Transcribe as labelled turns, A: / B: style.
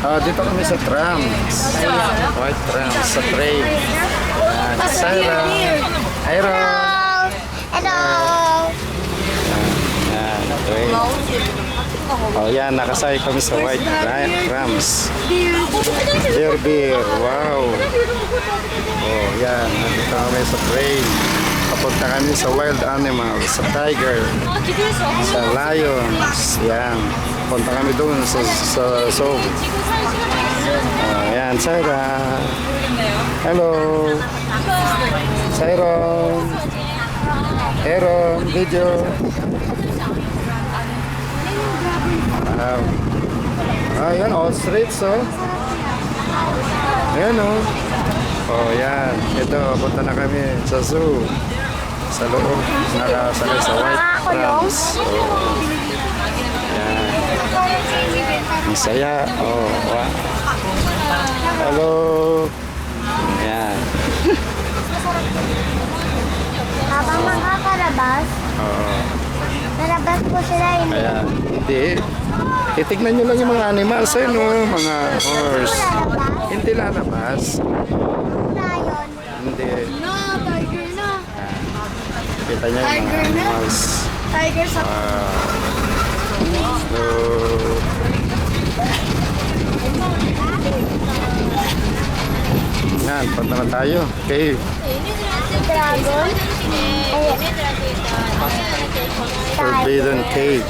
A: Dito kami sa trams. White trams sa train. Sarah. Hello.
B: Hello.
A: Train. Yan, nakasakay kami sa white trams. Beer. Wow. Yan. Nandito kami sa train. Papunta kami sa wild animals, sa tiger, sa lions. Yan. Punta kami doon sa zoo. Yan, Sarah. Hello. Siron. Aaron, video. Wow. Yan, all streets, Ayan, yan. Ito, punta na kami sa zoo. Sa loob, nakasakay sa white trams. Yan. Ang saya. Wow. Hello. Yan.
B: Habang makakarabas, narabas po sila hindi.
A: Ayan. Hindi. Titignan nyo lang yung mga animals, mga horse. Hindi lalabas.
B: Lion.
A: Hindi.
B: No, tiger na.
A: Kita nyo yung mga animals.
B: Tiger sa...
A: So, yan, punta na tayo. Okay.
B: Dragon.
A: Forbidden Cave.